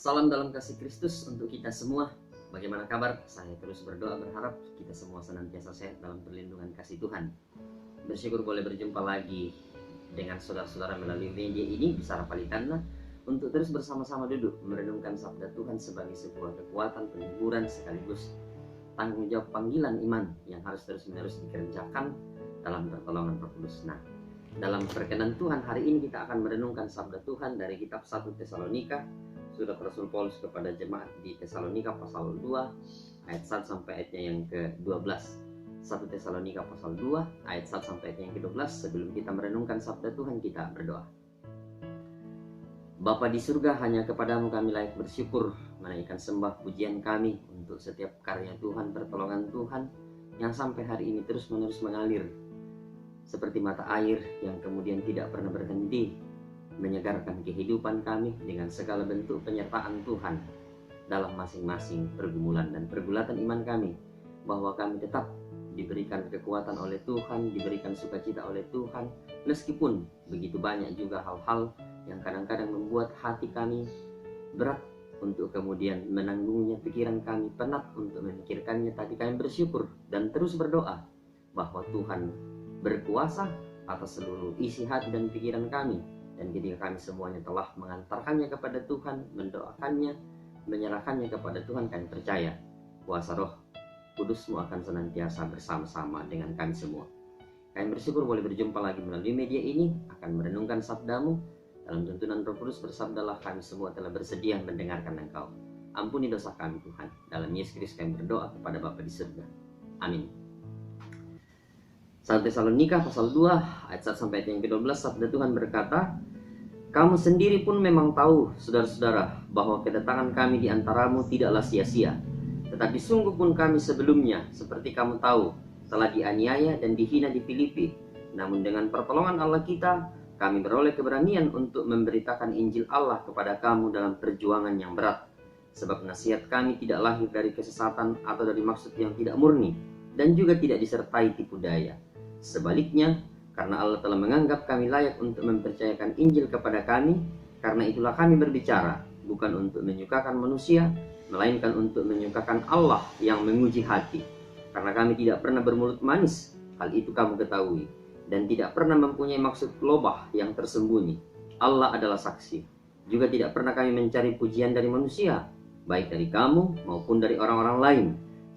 Salam dalam kasih Kristus untuk kita semua. Bagaimana kabar? Saya terus berdoa berharap kita semua senantiasa sehat dalam perlindungan kasih Tuhan. Bersyukur boleh berjumpa lagi dengan saudara-saudara melalui media ini, Bicara Palitana, untuk terus bersama-sama duduk merenungkan sabda Tuhan sebagai sebuah kekuatan, penghiburan, sekaligus tanggung jawab panggilan iman yang harus terus-menerus dikerjakan dalam pertolongan Roh Kudus. Nah, dalam perkenan Tuhan hari ini kita akan merenungkan sabda Tuhan dari kitab 1 Tesalonika, surat Rasul Paulus kepada jemaat di Tesalonika pasal 2 ayat 1 sampai ayatnya yang ke-12. 1 Tesalonika pasal 2 ayat 1 sampai ayat yang ke-12. Sebelum kita merenungkan sabda Tuhan, kita berdoa. Bapa di surga, hanya kepadamu kami layak bersyukur, menaikkan sembah pujian kami untuk setiap karya Tuhan, pertolongan Tuhan yang sampai hari ini terus-menerus mengalir seperti mata air yang kemudian tidak pernah berhenti, menyegarkan kehidupan kami dengan segala bentuk penyertaan Tuhan dalam masing-masing pergumulan dan pergulatan iman kami, bahwa kami tetap diberikan kekuatan oleh Tuhan, diberikan sukacita oleh Tuhan, meskipun begitu banyak juga hal-hal yang kadang-kadang membuat hati kami berat untuk kemudian menanggungnya, pikiran kami penat untuk memikirkannya, tapi kami bersyukur dan terus berdoa bahwa Tuhan berkuasa atas seluruh isi hati dan pikiran kami. Dan ketika kami semuanya telah mengantarkannya kepada Tuhan, mendoakannya, menyerahkannya kepada Tuhan, kami percaya kuasa Roh Kudus-Mu akan senantiasa bersama-sama dengan kami semua. Kami bersyukur boleh berjumpa lagi melalui media ini, akan merenungkan sabda-Mu. Dalam tuntunan Roh Kudus bersabdalah, kami semua telah bersedia mendengarkan Engkau. Ampuni dosa kami Tuhan. Dalam Yesus Kristus kami berdoa kepada Bapa di surga. Amin. 1 Tesalonika pasal 2 ayat 1 sampai ayat yang ke-12, sabda Tuhan berkata, "Kamu sendiri pun memang tahu, saudara-saudara, bahwa kedatangan kami di antaramu tidaklah sia-sia. Tetapi sungguh pun kami sebelumnya, seperti kamu tahu, telah dianiaya dan dihina di Filipi. Namun dengan pertolongan Allah kita, kami beroleh keberanian untuk memberitakan Injil Allah kepada kamu dalam perjuangan yang berat. Sebab nasihat kami tidak lahir dari kesesatan atau dari maksud yang tidak murni, dan juga tidak disertai tipu daya. Sebaliknya, karena Allah telah menganggap kami layak untuk mempercayakan Injil kepada kami, karena itulah kami berbicara, bukan untuk menyukakan manusia, melainkan untuk menyukakan Allah yang menguji hati. Karena kami tidak pernah bermulut manis, hal itu kamu ketahui, dan tidak pernah mempunyai maksud lobah yang tersembunyi. Allah adalah saksi. Juga tidak pernah kami mencari pujian dari manusia, baik dari kamu maupun dari orang-orang lain.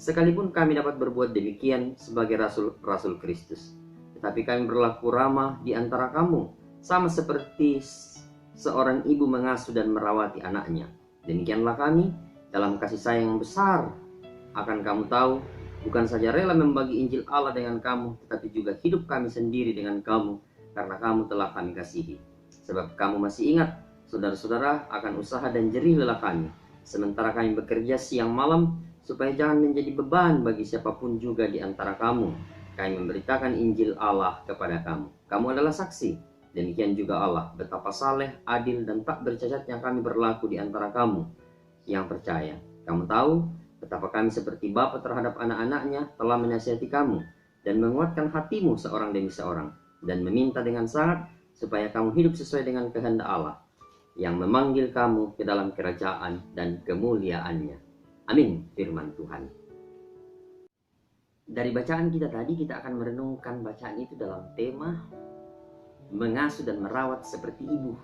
Sekalipun kami dapat berbuat demikian sebagai rasul Kristus. Tetapi kami berlaku ramah di antara kamu, sama seperti seorang ibu mengasuh dan merawati anaknya. Demikianlah kami dalam kasih sayang yang besar akan kamu tahu, bukan saja rela membagi Injil Allah dengan kamu, tetapi juga hidup kami sendiri dengan kamu, karena kamu telah kami kasihi. Sebab kamu masih ingat, saudara-saudara, akan usaha dan jerih lelah kami, sementara kami bekerja siang malam, supaya jangan menjadi beban bagi siapapun juga di antara kamu. Kami memberitakan Injil Allah kepada kamu. Kamu adalah saksi. Demikian juga Allah, betapa saleh, adil, dan tak bercacat yang kami berlaku di antara kamu yang percaya. Kamu tahu betapa kami seperti bapa terhadap anak-anaknya telah menasihati kamu dan menguatkan hatimu seorang demi seorang, dan meminta dengan sangat supaya kamu hidup sesuai dengan kehendak Allah yang memanggil kamu ke dalam kerajaan dan kemuliaannya. Amin. Firman Tuhan. Dari bacaan kita tadi, kita akan merenungkan bacaan itu dalam tema mengasuh dan merawat seperti ibu.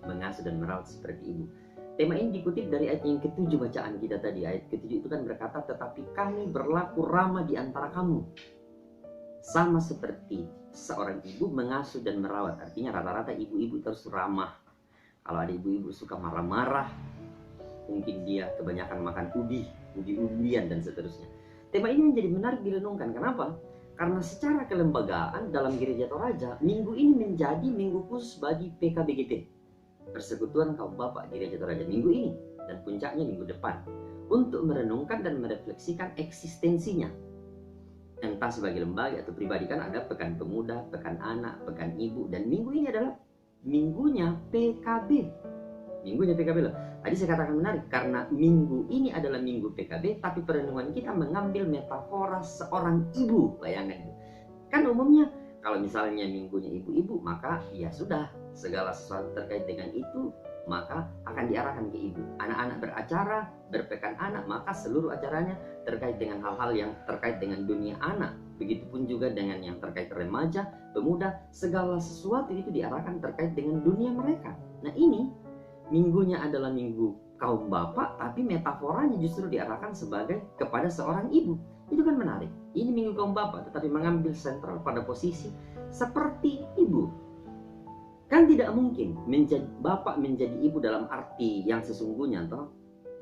Mengasuh dan merawat seperti ibu. Tema ini dikutip dari ayat yang ke-7 bacaan kita tadi. Ayat ke-7 itu kan berkata, "Tetapi kami berlaku ramah di antara kamu, sama seperti seorang ibu mengasuh dan merawat." Artinya rata-rata ibu-ibu terus ramah. Kalau ada ibu-ibu suka marah-marah, mungkin dia kebanyakan makan ubi-ubian dan seterusnya. Tema ini menjadi menarik direnungkan. Kenapa? Karena secara kelembagaan dalam Gereja Toraja, minggu ini menjadi minggu khusus bagi PKBGT, Persekutuan Kaum Bapak Gereja Toraja, minggu ini dan puncaknya minggu depan, untuk merenungkan dan merefleksikan eksistensinya. Entah sebagai lembaga atau pribadi, kan ada pekan pemuda, pekan anak, pekan ibu, dan minggu ini adalah minggunya PKB. Minggunya PKB loh. Tadi saya katakan menarik karena minggu ini adalah minggu PKB, tapi perenungan kita mengambil metafora seorang ibu. Bayangkan itu. Kan umumnya kalau misalnya minggunya ibu-ibu, maka ya sudah, segala sesuatu terkait dengan itu maka akan diarahkan ke ibu. Anak-anak beracara, berpekan anak, maka seluruh acaranya terkait dengan hal-hal yang terkait dengan dunia anak. Begitupun juga dengan yang terkait remaja, pemuda, segala sesuatu itu diarahkan terkait dengan dunia mereka. Nah ini, minggunya adalah minggu kaum bapak, tapi metaforanya justru diarahkan sebagai kepada seorang ibu. Itu kan menarik. Ini minggu kaum bapak, tetapi mengambil sentral pada posisi seperti ibu. Kan tidak mungkin bapak menjadi ibu dalam arti yang sesungguhnya, toh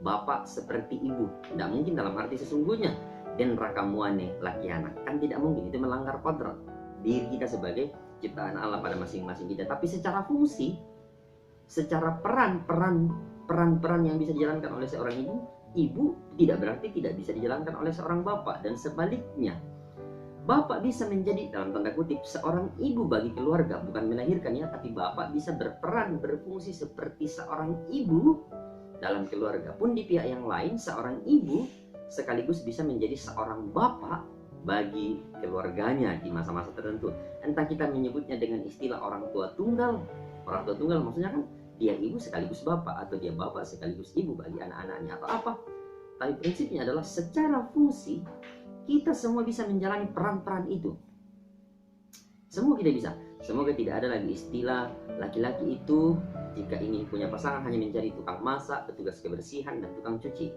bapak seperti ibu. Tidak mungkin dalam arti sesungguhnya. Dan rakamuane laki anak, kan tidak mungkin, itu melanggar kodrat diri kita sebagai ciptaan Allah pada masing-masing kita. Tapi secara fungsi, secara peran yang bisa dijalankan oleh seorang ibu tidak berarti tidak bisa dijalankan oleh seorang bapak, dan sebaliknya. Bapak bisa menjadi dalam tanda kutip seorang ibu bagi keluarga, bukan melahirkan ya, tapi bapak bisa berfungsi seperti seorang ibu dalam keluarga. Pun di pihak yang lain, seorang ibu sekaligus bisa menjadi seorang bapak bagi keluarganya di masa-masa tertentu. Entah kita menyebutnya dengan istilah orang tua tunggal. Orang tua tunggal maksudnya kan dia ibu sekaligus bapak, atau dia bapak sekaligus ibu bagi anak-anaknya, atau apa. Tapi prinsipnya adalah secara fungsi kita semua bisa menjalani peran-peran itu. Semua kita bisa. Semoga tidak ada lagi istilah laki-laki itu jika ingin punya pasangan hanya mencari tukang masak, petugas kebersihan, dan tukang cuci,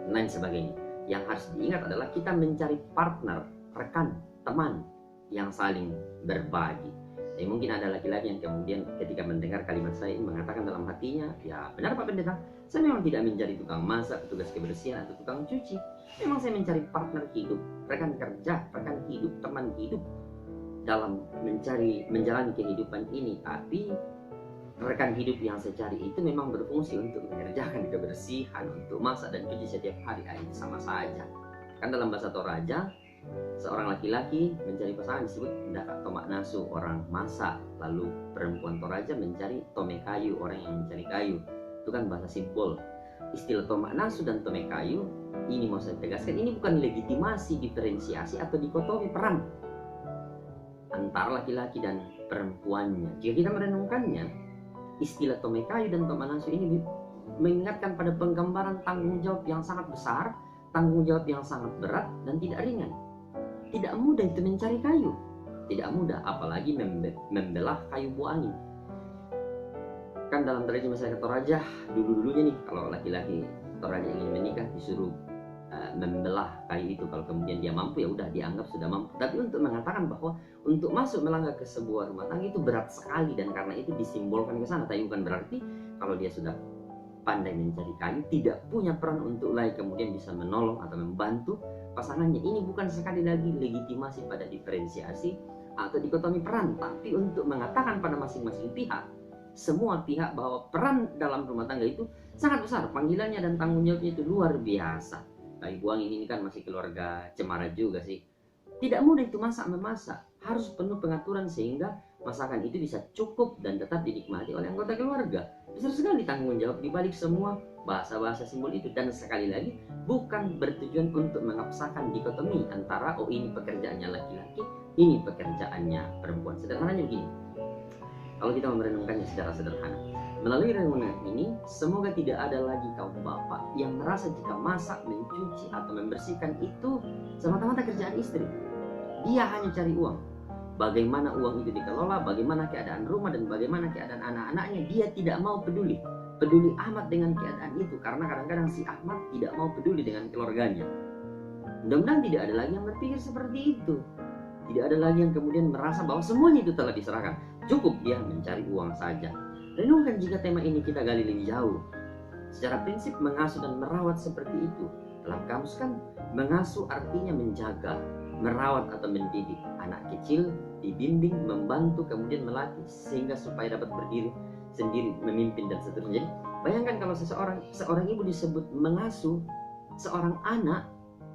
dan lain sebagainya. Yang harus diingat adalah kita mencari partner, rekan, teman yang saling berbagi. Tapi mungkin ada laki-laki yang kemudian ketika mendengar kalimat saya ini mengatakan dalam hatinya, ya benar Pak Pendeta, saya memang tidak mencari tukang masak, petugas kebersihan, atau tukang cuci. Memang saya mencari partner hidup, rekan kerja, rekan hidup, teman hidup dalam menjalani kehidupan ini. Tapi rekan hidup yang saya cari itu memang berfungsi untuk mengerjakan kebersihan, untuk masak dan cuci setiap hari. Itu sama saja. Kan dalam bahasa Toraja, seorang laki-laki mencari pasangan disebut daka tomak nasu, orang masak. Lalu perempuan Toraja mencari tome kayu, orang yang mencari kayu. Itu kan bahasa simbol. Istilah tomak nasu dan tome kayu ini mau saya tegaskan, ini bukan legitimasi, diferensiasi, atau dikotomi peran antara laki-laki dan perempuannya. Jika kita merenungkannya, istilah tome kayu dan tomak nasu ini mengingatkan pada penggambaran tanggung jawab yang sangat besar, tanggung jawab yang sangat berat dan tidak ringan. Tidak mudah itu mencari kayu, tidak mudah, apalagi membelah kayu buah angin. Kan dalam tradisi masyarakat Toraja dulu-dulunya nih, kalau laki-laki Toraja ingin menikah disuruh membelah kayu itu. Kalau kemudian dia mampu, ya udah dianggap sudah mampu. Tapi untuk mengatakan bahwa untuk masuk melangkah ke sebuah rumah tangga itu berat sekali, dan karena itu disimbolkan ke sana. Tapi bukan berarti kalau dia sudah pandai mencari kayu tidak punya peran untuk lagi kemudian bisa menolong atau membantu pasangannya. Ini bukan sekali lagi legitimasi pada diferensiasi atau dikotomi peran, tapi untuk mengatakan pada masing-masing pihak, semua pihak, bahwa peran dalam rumah tangga itu sangat besar, panggilannya dan tanggung jawabnya itu luar biasa. Kayu buang ini kan masih keluarga Cemara juga sih. Tidak mudah itu memasak, harus penuh pengaturan sehingga masakan itu bisa cukup dan tetap dinikmati oleh anggota keluarga. Besar sekali tanggung jawab di balik semua bahasa-bahasa simbol itu. Dan sekali lagi, bukan bertujuan untuk mengabsahkan dikotomi antara ini pekerjaannya laki-laki, ini pekerjaannya perempuan. Sederhananya begini, kalau kita merenungkannya secara sederhana, melalui renungan ini, semoga tidak ada lagi kaum bapak yang merasa jika masak, mencuci, atau membersihkan itu semata-mata kerjaan istri. Dia hanya cari uang. Bagaimana uang itu dikelola, bagaimana keadaan rumah, dan bagaimana keadaan anak-anaknya, dia tidak mau peduli amat dengan keadaan itu. Karena kadang-kadang si Ahmad tidak mau peduli dengan keluarganya. Mudah-mudahan tidak ada lagi yang berpikir seperti itu. Tidak ada lagi yang kemudian merasa bahwa semuanya itu telah diserahkan, cukup dia mencari uang saja. Renungkan jika tema ini kita gali lebih jauh. Secara prinsip mengasuh dan merawat seperti itu. Dalam kamus kan mengasuh artinya menjaga, merawat atau mendidik. Anak kecil dibimbing, membantu, kemudian melatih sehingga supaya dapat berdiri sendiri, memimpin dan seterusnya. Jadi bayangkan kalau seorang ibu disebut mengasuh seorang anak,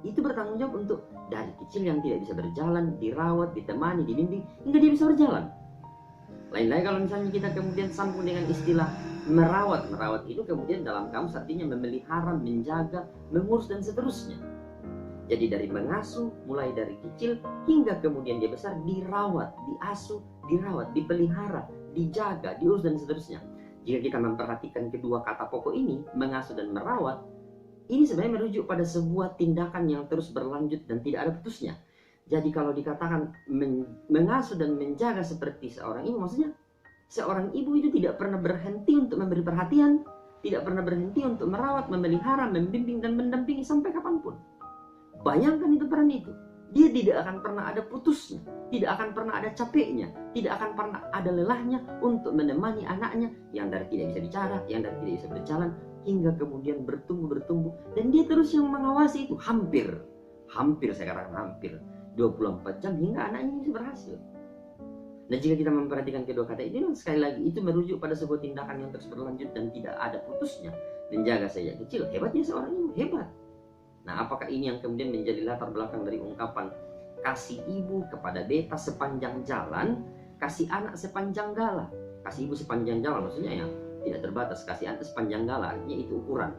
itu bertanggung jawab untuk dari kecil yang tidak bisa berjalan, dirawat, ditemani, dibimbing hingga dia bisa berjalan. Lain-lain kalau misalnya kita kemudian sambung dengan istilah merawat itu kemudian dalam kamus artinya memelihara, menjaga, mengurus dan seterusnya. Jadi dari mengasuh, mulai dari kecil hingga kemudian dia besar, dirawat, diasuh, dirawat, dipelihara, dijaga, diurus dan seterusnya. Jika kita memperhatikan kedua kata pokok ini, mengasuh dan merawat, ini sebenarnya merujuk pada sebuah tindakan yang terus berlanjut dan tidak ada putusnya. Jadi kalau dikatakan mengasuh dan menjaga seperti seorang ibu, maksudnya seorang ibu itu tidak pernah berhenti untuk memberi perhatian, tidak pernah berhenti untuk merawat, memelihara, membimbing dan mendampingi sampai kapanpun. Bayangkan itu peran itu. Dia tidak akan pernah ada putusnya, tidak akan pernah ada capeknya, tidak akan pernah ada lelahnya untuk menemani anaknya yang dari tidak bisa bicara, yang dari tidak bisa berjalan, hingga kemudian bertumbuh, dan dia terus yang mengawasi itu hampir saya katakan hampir 24 jam hingga anaknya bisa berhasil. Dan jika kita memperhatikan kedua kata itu, sekali lagi itu merujuk pada sebuah tindakan yang terus berlanjut dan tidak ada putusnya. Menjaga sejak kecil, hebatnya seorang ibu, hebat. Nah, apakah ini yang kemudian menjadi latar belakang dari ungkapan kasih ibu kepada beta sepanjang jalan, kasih anak sepanjang gala? Kasih ibu sepanjang jalan maksudnya ya tidak terbatas, kasih anak sepanjang gala artinya itu ukuran.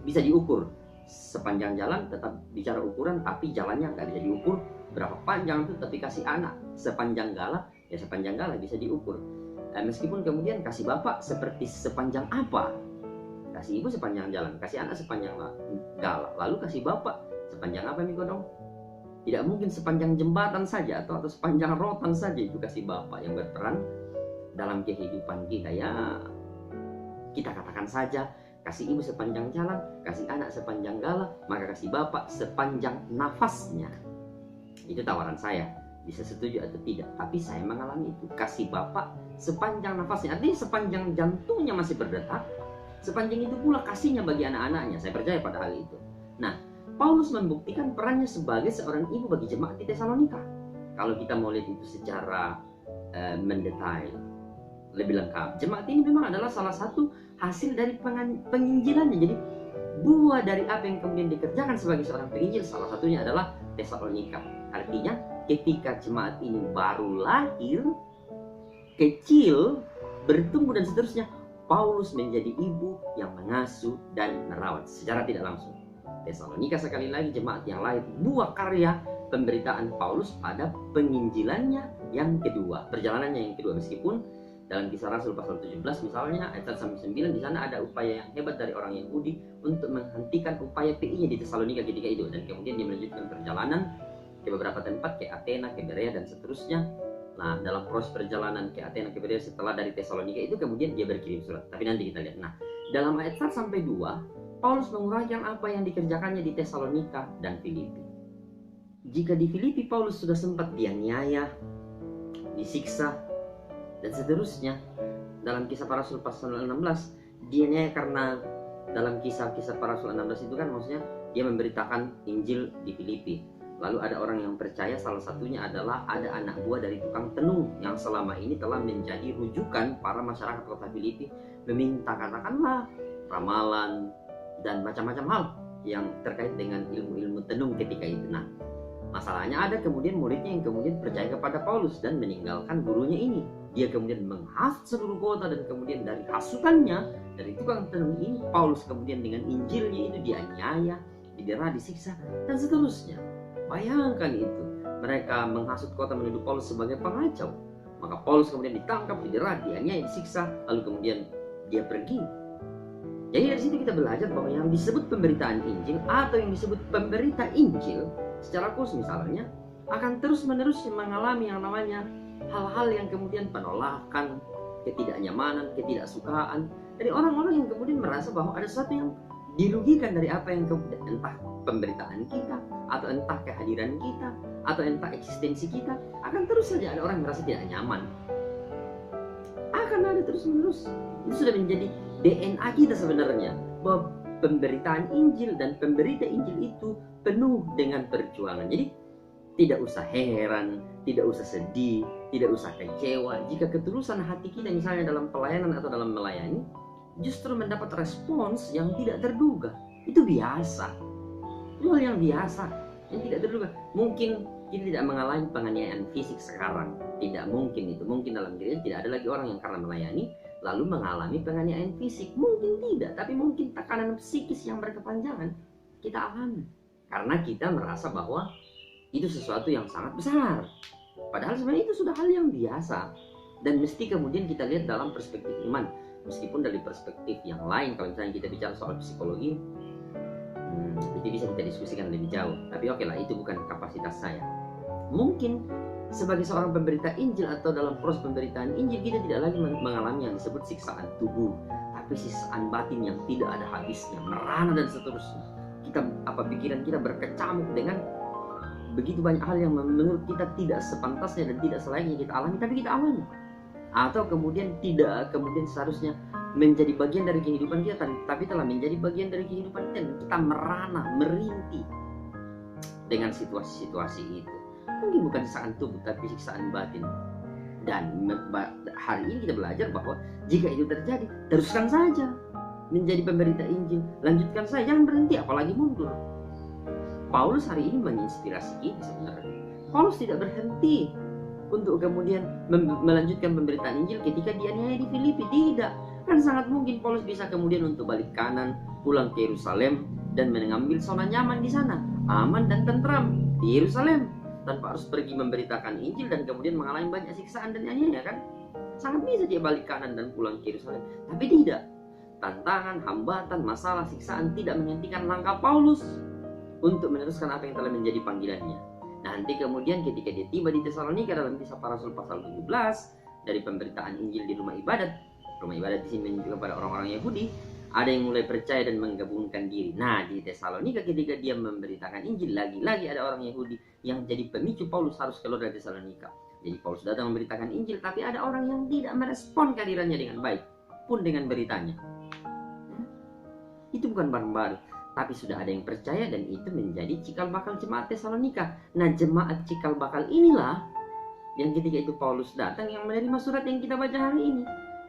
Bisa diukur sepanjang jalan, tetap bicara ukuran, tapi jalannya nggak bisa diukur berapa panjang itu, tapi kasih anak sepanjang gala, ya sepanjang gala bisa diukur. Meskipun kemudian kasih bapak seperti sepanjang apa? Kasih ibu sepanjang jalan, kasih anak sepanjang gala, lalu kasih bapak sepanjang apa nih dong? Tidak mungkin sepanjang jembatan saja atau sepanjang rotan saja itu kasih bapak yang berperan dalam kehidupan kita. Ya kita katakan saja kasih ibu sepanjang jalan, kasih anak sepanjang gala, maka kasih bapak sepanjang nafasnya. Itu tawaran saya, bisa setuju atau tidak, tapi saya mengalami itu. Kasih bapak sepanjang nafasnya, artinya sepanjang jantungnya masih berdetak, sepanjang itu pula kasihnya bagi anak-anaknya. Saya percaya pada hal itu. Nah, Paulus membuktikan perannya sebagai seorang ibu bagi jemaat di Tesalonika. Kalau kita mau lihat itu secara mendetail, lebih lengkap, jemaat ini memang adalah salah satu hasil dari penginjilannya. Jadi buah dari apa yang kemudian dikerjakan sebagai seorang penginjil, salah satunya adalah Tesalonika. Artinya ketika jemaat ini baru lahir, kecil, bertumbuh dan seterusnya, Paulus menjadi ibu yang mengasuh dan merawat secara tidak langsung. Tesalonika sekali lagi jemaat yang lahir buah karya pemberitaan Paulus pada penginjilannya yang kedua, perjalanannya yang kedua. Meskipun dalam Kisah Rasul pasal 17 misalnya ayat 1-9 di sana ada upaya yang hebat dari orang Yahudi untuk menghentikan upaya PI-nya di Tesalonika ketika itu, dan kemudian dia melanjutkan perjalanan ke beberapa tempat, ke Athena, ke Berea dan seterusnya. Nah, dalam proses perjalanan ke Athena, ke Berea setelah dari Tesalonika itu kemudian dia berkirim surat. Tapi nanti kita lihat. Nah, dalam ayat 1-2 Paulus menguraikan apa yang dikerjakannya di Tesalonika dan Filipi. Jika di Filipi Paulus sudah sempat dianiaya, disiksa dan seterusnya, dalam Kisah Para Rasul pasal 16 dianiaya karena dalam kisah-kisah Para Rasul 16 itu kan maksudnya dia memberitakan Injil di Filipi. Lalu ada orang yang percaya, salah satunya adalah ada anak buah dari tukang tenung yang selama ini telah menjadi rujukan para masyarakat kota Filipi, meminta katakanlah ramalan dan macam-macam hal yang terkait dengan ilmu-ilmu tenung ketika itu. Nah, masalahnya ada kemudian muridnya yang kemudian percaya kepada Paulus dan meninggalkan gurunya ini. Dia kemudian menghasut seluruh kota, dan kemudian dari hasutannya, dari tukang tenung ini, Paulus kemudian dengan Injilnya itu dianiaya, didera, disiksa dan seterusnya. Bayangkan itu, mereka menghasut kota menuduh Paulus sebagai pengacau. Maka Paulus kemudian ditangkap, didera, dianiaya, disiksa, lalu kemudian dia pergi. Jadi dari situ kita belajar bahwa yang disebut pemberitaan Injil atau yang disebut pemberita Injil secara khusus misalnya akan terus-menerus mengalami yang namanya hal-hal yang kemudian penolakan, ketidaknyamanan, ketidaksukaan dari orang-orang yang kemudian merasa bahwa ada sesuatu yang dirugikan dari apa yang kemudian, entah pemberitaan kita atau entah kehadiran kita atau entah eksistensi kita, akan terus saja ada orang yang merasa tidak nyaman. Akan ada terus-menerus. Itu sudah menjadi DNA kita sebenarnya, bahwa pemberitaan Injil dan pemberita Injil itu penuh dengan perjuangan. Jadi tidak usah heran, tidak usah sedih, tidak usah kecewa jika ketulusan hati kita misalnya dalam pelayanan atau dalam melayani justru mendapat respons yang tidak terduga. Itu biasa, itu hal yang biasa, yang tidak terduga. Mungkin kita tidak mengalami penganiayaan fisik sekarang, tidak mungkin itu. Mungkin dalam gereja tidak ada lagi orang yang karena melayani lalu mengalami penganiayaan fisik, mungkin tidak. Tapi mungkin tekanan psikis yang berkepanjangan kita alami karena kita merasa bahwa itu sesuatu yang sangat besar. Padahal sebenarnya itu sudah hal yang biasa, dan mesti kemudian kita lihat dalam perspektif iman. Meskipun dari perspektif yang lain, kalau misalnya kita bicara soal psikologi, itu bisa kita diskusikan lebih jauh. Tapi oke lah, itu bukan kapasitas saya. Mungkin sebagai seorang pemberita Injil atau dalam proses pemberitaan Injil, kita tidak lagi mengalami yang disebut siksaan tubuh, tapi siksaan batin yang tidak ada habisnya, merana dan seterusnya. Pikiran kita berkecamuk dengan begitu banyak hal yang menurut kita tidak sepantasnya dan tidak selayaknya kita alami, tapi kita alami. Atau kemudian tidak seharusnya menjadi bagian dari kehidupan kita, tapi telah menjadi bagian dari kehidupan kita, dan kita merana, merintih dengan situasi-situasi itu. Mungkin bukan siksaan tubuh, tapi siksaan batin. Dan hari ini kita belajar bahwa jika itu terjadi, teruskan saja menjadi pemberita Injil, lanjutkan saja, jangan berhenti, apalagi mundur. Paulus hari ini menginspirasi kita sebenarnya. Paulus tidak berhenti untuk kemudian melanjutkan pemberitaan Injil ketika dianiaya di Filipi. Tidak, kan sangat mungkin Paulus bisa kemudian untuk balik kanan, pulang ke Yerusalem dan mengambil zona nyaman di sana, aman dan tentram di Yerusalem, tanpa harus pergi memberitakan Injil dan kemudian mengalami banyak siksaan dan aniaya, kan? Sangat bisa dia balik kanan dan pulang ke Yerusalem. Tapi tidak, tantangan, hambatan, masalah, siksaan tidak menghentikan langkah Paulus untuk meneruskan apa yang telah menjadi panggilannya. Nanti kemudian ketika dia tiba di Tesalonika dalam Kisah Para Rasul pasal 17, dari pemberitaan Injil di rumah ibadat di sini menunjukkan pada orang-orang Yahudi, ada yang mulai percaya dan menggabungkan diri. Nah, di Tesalonika ketika dia memberitakan Injil, lagi-lagi ada orang Yahudi yang jadi pemicu Paulus harus keluar dari Tesalonika. Jadi Paulus datang memberitakan Injil, tapi ada orang yang tidak merespon kehadirannya dengan baik pun dengan beritanya. Itu bukan barang baru, tapi sudah ada yang percaya, dan itu menjadi cikal bakal jemaat Tesalonika. Nah, jemaat cikal bakal inilah yang ketika itu Paulus datang yang menerima surat yang kita baca hari ini.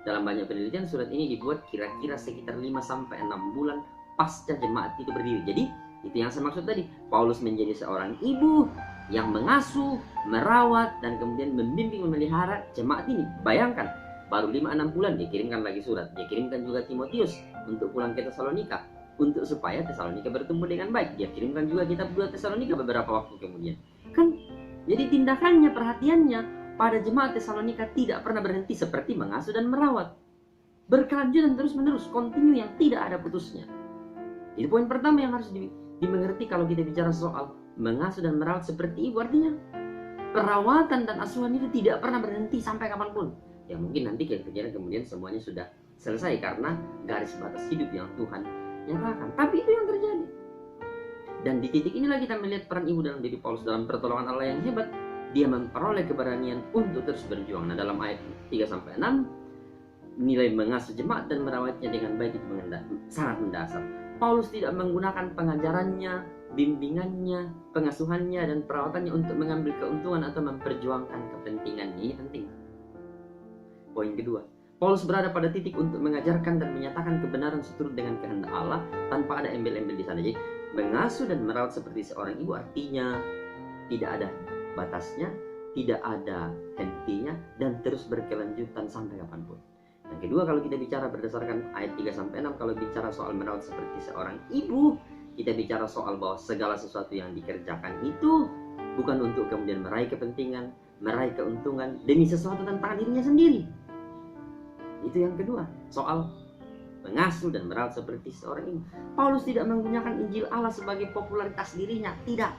Dalam banyak penelitian, surat ini dibuat kira-kira sekitar 5-6 bulan pasca jemaat itu berdiri. Jadi itu yang saya maksud tadi, Paulus menjadi seorang ibu yang mengasuh, merawat, dan kemudian membimbing, memelihara jemaat ini. Bayangkan, baru 5-6 bulan dia kirimkan lagi surat. Dia kirimkan juga Timotius untuk pulang ke Tesalonika, untuk supaya Tesalonika bertumbuh dengan baik. Dia kirimkan juga kitab 2 Tesalonika beberapa waktu kemudian. Kan, jadi tindakannya, perhatiannya pada jemaat Tesalonika tidak pernah berhenti, seperti mengasuh dan merawat. Berkelanjutan terus-menerus, kontinu yang tidak ada putusnya. Itu poin pertama yang harus dimengerti kalau kita bicara soal mengasuh dan merawat seperti ibu. Artinya, perawatan dan asuhan itu tidak pernah berhenti sampai kapanpun. Ya mungkin nanti kira-kira kemudian semuanya sudah selesai karena garis batas hidup yang Tuhan nyatakan. Tapi itu yang terjadi. Dan di titik inilah kita melihat peran ibu dalam diri Paulus dalam pertolongan Allah yang hebat. Dia memperoleh keberanian untuk terus berjuang. Nah, dalam ayat 3-6, nilai mengasuh jemaat dan merawatnya dengan baik itu sangat mendasar. Paulus tidak menggunakan pengajarannya, bimbingannya, pengasuhannya, dan perawatannya untuk mengambil keuntungan atau memperjuangkan kepentingannya. Ini penting. Poin kedua, Paulus berada pada titik untuk mengajarkan dan menyatakan kebenaran seturut dengan kehendak Allah tanpa ada embel-embel di sana. Jadi, mengasuh dan merawat seperti seorang ibu artinya tidak ada batasnya, tidak ada hentinya, dan terus berkelanjutan sampai kapanpun. Yang kedua, kalau kita bicara berdasarkan ayat 3-6, kalau bicara soal merawat seperti seorang ibu, kita bicara soal bahwa segala sesuatu yang dikerjakan itu bukan untuk kemudian meraih kepentingan, meraih keuntungan demi sesuatu tentang dirinya sendiri. Itu yang kedua, soal mengasuh dan merawat seperti seorang ibu. Paulus tidak menggunakan Injil Allah sebagai popularitas dirinya, tidak.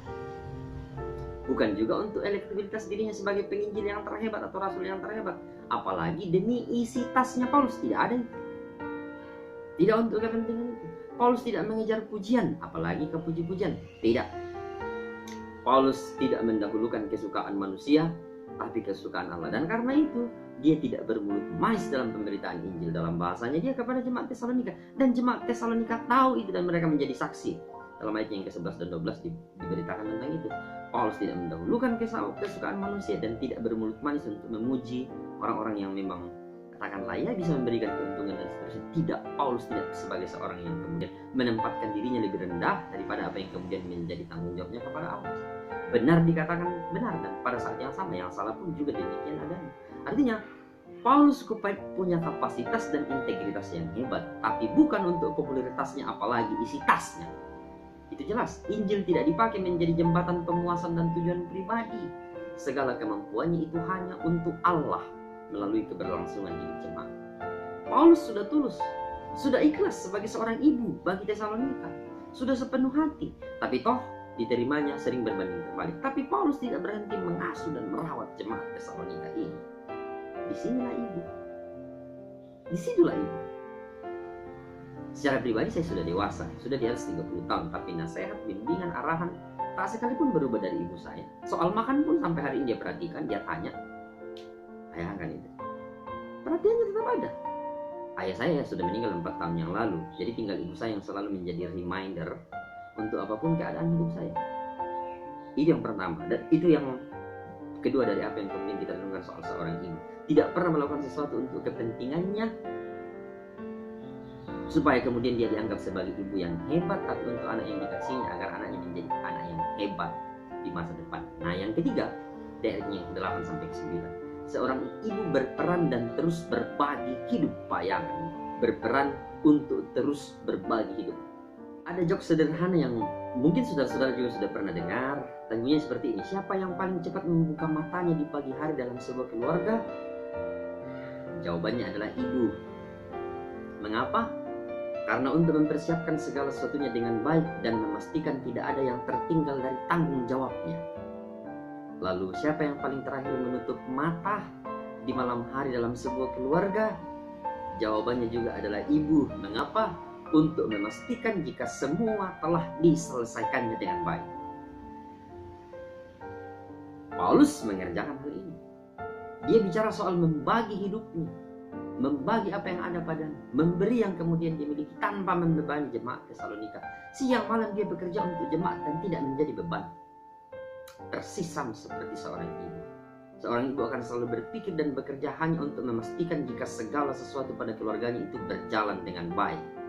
Bukan juga untuk elektabilitas dirinya sebagai penginjil yang terhebat atau rasul yang terhebat. Apalagi demi isi tasnya Paulus, tidak ada itu. Tidak untuk kepentingan itu. Paulus tidak mengejar pujian, apalagi kepuji-pujian. Tidak. Paulus tidak mendahulukan kesukaan manusia, tapi kesukaan Allah. Dan karena itu, dia tidak bermulut manis dalam pemberitaan Injil. Dalam bahasanya dia kepada jemaat Tesalonika. Dan jemaat Tesalonika tahu itu dan mereka menjadi saksi. Dalam ayat yang ke-11 dan 12 diberitakan tentang itu. Paulus tidak mendahulukan kesukaan manusia dan tidak bermulut manis untuk memuji orang-orang yang memang katakanlah ya bisa memberikan keuntungan dan seterusnya. Tidak, Paulus tidak sebagai seorang yang kemudian menempatkan dirinya lebih rendah daripada apa yang kemudian menjadi tanggung jawabnya kepada Allah. Benar dikatakan benar, dan pada saat yang sama yang salah pun juga demikian adanya. Artinya Paulus punya kapasitas dan integritas yang hebat, tapi bukan untuk popularitasnya apalagi isi tasnya. Itu jelas, Injil tidak dipakai menjadi jembatan pemuasan dan tujuan pribadi. Segala kemampuannya itu hanya untuk Allah melalui keberlangsungan hidup jemaat. Paulus sudah tulus, sudah ikhlas sebagai seorang ibu bagi Tesalonika, sudah sepenuh hati, tapi toh diterimanya sering berbanding terbalik. Tapi Paulus tidak berhenti mengasuh dan merawat jemaat Tesalonika ini. Disinilah ibu, disitulah ibu. Secara pribadi saya sudah dewasa, sudah di atas 30 tahun, tapi nasihat, bimbingan, arahan tak sekalipun berubah dari ibu saya. Soal makan pun sampai hari ini dia perhatikan, dia tanya. Bayangkan itu, perhatiannya tetap ada. Ayah saya sudah meninggal 4 tahun yang lalu, jadi tinggal ibu saya yang selalu menjadi reminder untuk apapun keadaan hidup saya. Itu yang pertama, dan itu yang kedua dari apa yang kemudian kita renungkan soal seorang ibu. Tidak pernah melakukan sesuatu untuk kepentingannya supaya kemudian dia dianggap sebagai ibu yang hebat, tapi untuk anak yang dikasihnya agar anaknya menjadi anak yang hebat di masa depan. Nah, yang ketiga, dari yang ke-8 sampai ke-9, seorang ibu berperan dan terus berbagi hidup. Bayangkan, berperan untuk terus berbagi hidup. Ada jokes sederhana yang mungkin saudara-saudara juga sudah pernah dengar. Tanggungnya seperti ini: siapa yang paling cepat membuka matanya di pagi hari dalam sebuah keluarga? Jawabannya adalah ibu. Mengapa? Karena untuk mempersiapkan segala sesuatunya dengan baik dan memastikan tidak ada yang tertinggal dari tanggung jawabnya. Lalu siapa yang paling terakhir menutup mata di malam hari dalam sebuah keluarga? Jawabannya juga adalah ibu. Mengapa? Untuk memastikan jika semua telah diselesaikannya dengan baik. Paulus mengerjakan hal ini. Dia bicara soal membagi hidupnya, membagi apa yang ada padanya, memberi yang kemudian dia miliki tanpa membebani jemaat Tesalonika. Siang malam dia bekerja untuk jemaat dan tidak menjadi beban. Persis sama seperti seorang ibu. Seorang ibu akan selalu berpikir dan bekerja hanya untuk memastikan jika segala sesuatu pada keluarganya itu berjalan dengan baik.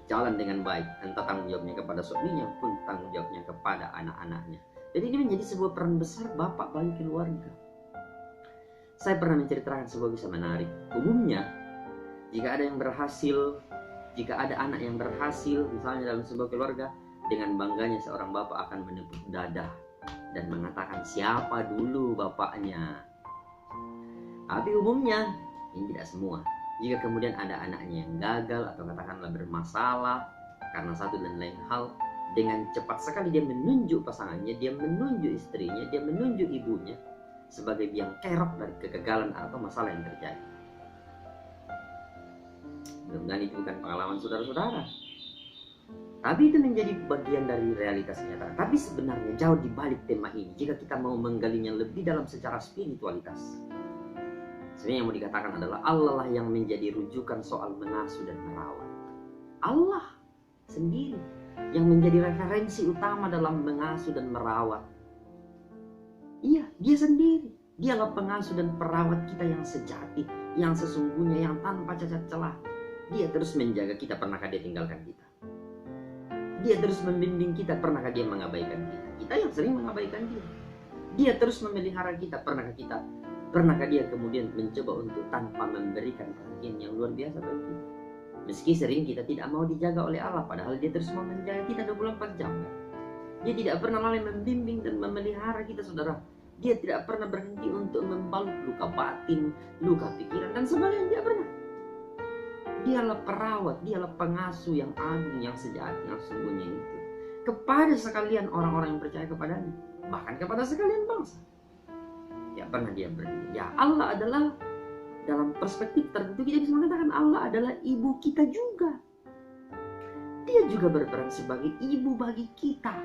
Jalan dengan baik, entah tanggung jawabnya kepada suaminya pun tanggung jawabnya kepada anak-anaknya. Jadi ini menjadi sebuah peran besar bapak bagi keluarga. Saya pernah menceritakan sebuah kisah menarik. Umumnya, jika ada yang berhasil, jika ada anak yang berhasil, misalnya dalam sebuah keluarga, dengan bangganya seorang bapak akan menepuk dada dan mengatakan siapa dulu bapaknya. Tapi umumnya, ini tidak semua. Jika kemudian ada anaknya yang gagal atau katakanlah bermasalah karena satu dan lain hal, dengan cepat sekali dia menunjuk pasangannya, dia menunjuk istrinya, dia menunjuk ibunya sebagai biang kerok dari kegagalan atau masalah yang terjadi. Mudah-mudahan itu bukan pengalaman saudara-saudara, tapi itu menjadi bagian dari realitas nyata. Tapi sebenarnya jauh di balik tema ini, jika kita mau menggalinya lebih dalam secara spiritualitas, sebenarnya yang mau dikatakan adalah Allah lah yang menjadi rujukan soal mengasuh dan merawat. Allah sendiri yang menjadi referensi utama dalam mengasuh dan merawat. Iya, dia sendiri. Dialah pengasuh dan perawat kita yang sejati, yang sesungguhnya, yang tanpa cacat celah. Dia terus menjaga kita, pernahkah dia tinggalkan kita? Dia terus membimbing kita, pernahkah dia mengabaikan kita? Kita yang sering mengabaikan dia. Dia terus memelihara kita, pernahkah dia kemudian mencoba untuk tanpa memberikan perhatian yang luar biasa bagi kita? Meski sering kita tidak mau dijaga oleh Allah, padahal dia terus mau menjaga kita 24 jam. Dia tidak pernah lalai membimbing dan memelihara kita, saudara. Dia tidak pernah berhenti untuk membalut luka batin, luka pikiran, dan sebagainya. Dia pernah. Dialah perawat, dialah pengasuh yang agung, yang sejati, yang sungguhnya itu. Kepada sekalian orang-orang yang percaya kepadanya, bahkan kepada sekalian bangsa. Tidak pernah dia berhenti. Ya, Allah adalah, dalam perspektif tertentu kita bisa mengatakan Allah adalah ibu kita juga. Dia juga berperan sebagai ibu bagi kita,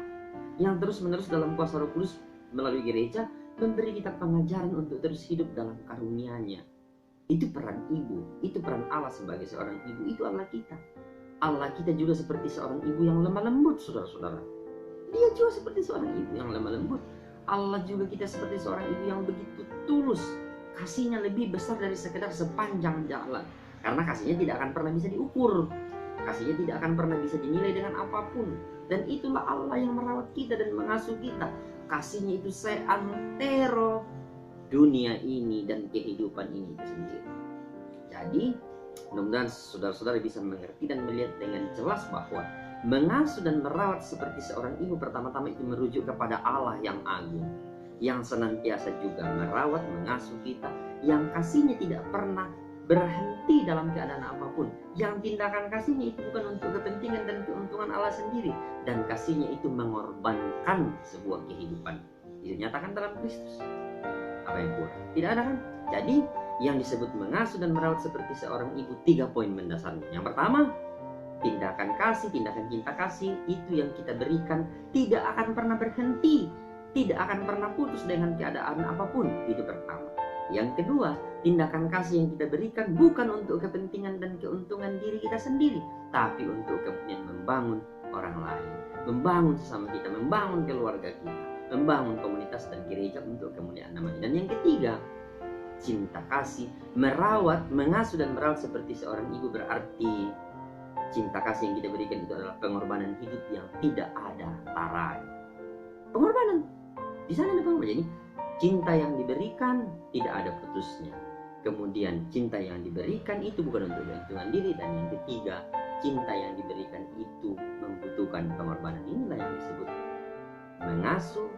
yang terus-menerus dalam kuasa Roh Kudus melalui gereja memberi kita pengajaran untuk terus hidup dalam karunia-Nya. Itu peran ibu, itu peran Allah sebagai seorang ibu, itu Allah kita. Allah kita juga seperti seorang ibu yang lemah lembut, saudara-saudara. Dia juga seperti seorang ibu yang lemah lembut. Allah juga kita seperti seorang ibu yang begitu tulus. Kasihnya lebih besar dari sekedar sepanjang jalan. Karena kasihnya tidak akan pernah bisa diukur. Kasihnya tidak akan pernah bisa dinilai dengan apapun. Dan itulah Allah yang merawat kita dan mengasuh kita. Kasihnya itu seantero dunia ini dan kehidupan ini itu sendiri. Jadi mudah-mudahan saudara-saudara bisa mengerti dan melihat dengan jelas bahwa mengasuh dan merawat seperti seorang ibu pertama-tama itu merujuk kepada Allah yang agung, yang senantiasa juga merawat, mengasuh kita, yang kasihnya tidak pernah berhenti dalam keadaan apapun. Yang tindakan kasihnya itu bukan untuk kepentingan dan keuntungan Allah sendiri, dan kasihnya itu mengorbankan sebuah kehidupan. Itu nyatakan dalam Kristus. Apa yang kurang? Tidak ada kan? Jadi yang disebut mengasuh dan merawat seperti seorang ibu, 3 poin mendasarnya. Yang pertama, tindakan kasih, tindakan cinta kasih itu yang kita berikan tidak akan pernah berhenti, tidak akan pernah putus dengan keadaan apapun. Itu pertama. Yang kedua, tindakan kasih yang kita berikan bukan untuk kepentingan dan keuntungan diri kita sendiri, tapi untuk kemudian membangun orang lain, membangun sesama kita, membangun keluarga kita, membangun komunitas dan gereja untuk kemuliaan namanya. Dan yang ketiga, cinta kasih, merawat, mengasuh dan merawat seperti seorang ibu, berarti cinta kasih yang kita berikan itu adalah pengorbanan hidup yang tidak ada taranya. Pengorbanan, di sana ada pengorbanan. Jadi cinta yang diberikan tidak ada putusnya. Kemudian cinta yang diberikan itu bukan untuk keuntungan diri. Dan yang ketiga, cinta yang diberikan itu membutuhkan pengorbanan. Inilah yang disebut mengasuh,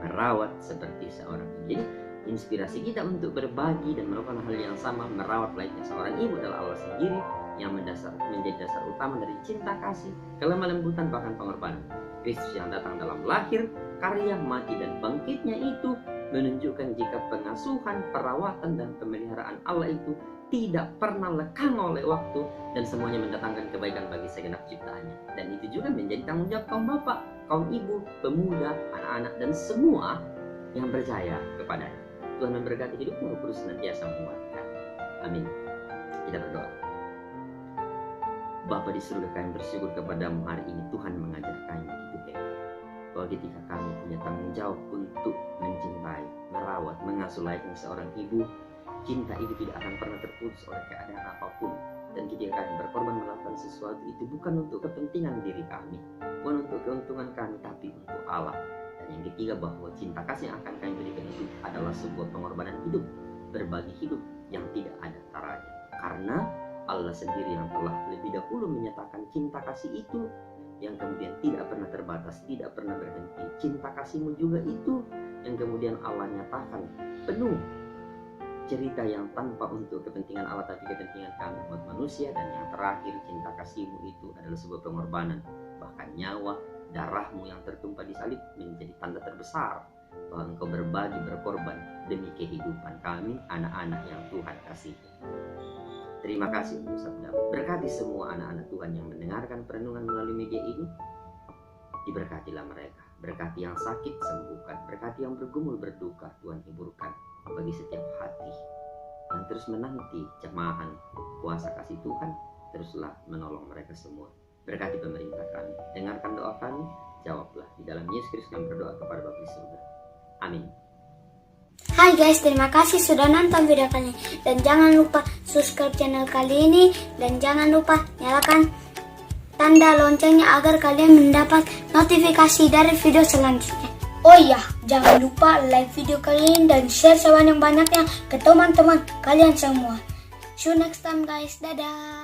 merawat seperti seorang ibu. Jadi inspirasi kita untuk berbagi dan melakukan hal yang sama, merawat layaknya seorang ibu adalah Allah sendiri yang menjadi dasar utama dari cinta kasih, kelemah lembutan, bahkan pengorbanan. Kristus yang datang dalam lahir, karya, mati, dan bangkitnya itu menunjukkan jika pengasuhan, perawatan, dan pemeliharaan Allah itu tidak pernah lekang oleh waktu dan semuanya mendatangkan kebaikan bagi segenap ciptaannya. Dan itu juga menjadi tanggung jawab kaum bapak, kaum ibu, pemuda, anak-anak, dan semua yang percaya kepadanya. Tuhan memberkati hidupmu, terus senantiasa menguatkan. Amin. Kita berdoa. Bapa di surga, kami bersyukur kepadamu hari ini. Tuhan mengajar kami begitu hebat, bahwa ketika kami punya tanggung jawab untuk mencintai, merawat, mengasuh layaknya seorang ibu, cinta itu tidak akan pernah terputus oleh keadaan apapun. Dan ketika kami berkorban melakukan sesuatu itu bukan untuk kepentingan diri kami, bukan untuk keuntungan kami, tapi untuk Allah. Dan yang ketiga, bahwa cinta kasih yang akan kami berikan itu adalah sebuah pengorbanan hidup, berbagi hidup yang tidak ada taranya. Karena Allah sendiri yang telah lebih dahulu menyatakan cinta kasih itu yang kemudian tidak pernah terbatas, tidak pernah berhenti. Cinta kasihmu juga itu yang kemudian Allah nyatakan penuh cerita yang tanpa untuk kepentingan Allah tapi kepentingan kami umat manusia. Dan yang terakhir, cinta kasihmu itu adalah sebuah pengorbanan, bahkan nyawa, darahmu yang tertumpah di salib menjadi tanda terbesar bahwa engkau berbagi, berkorban demi kehidupan kami, anak-anak yang Tuhan kasihi. Terima kasih untuk sabda. Berkati semua anak-anak Tuhan yang mendengarkan perenungan melalui media ini. Diberkatilah mereka. Berkati yang sakit, sembuhkan. Berkati yang bergumul, berduka, Tuhan hiburkan. Bagi setiap hati yang terus menanti jemahan kuasa kasih Tuhan, teruslah menolong mereka semua. Berkati pemerintah kami. Dengarkan doa kami, jawablah. Di dalam Yesus Kristus kami berdoa kepada Bapa di surga. Amin. Hai guys, terima kasih sudah nonton video kali ini. Dan jangan lupa subscribe channel kali ini. Dan jangan lupa nyalakan tanda loncengnya agar kalian mendapat notifikasi dari video selanjutnya. Oh iya, jangan lupa like video kali ini dan share sebanyak-banyaknya ke teman-teman kalian semua. See you next time guys, dadah.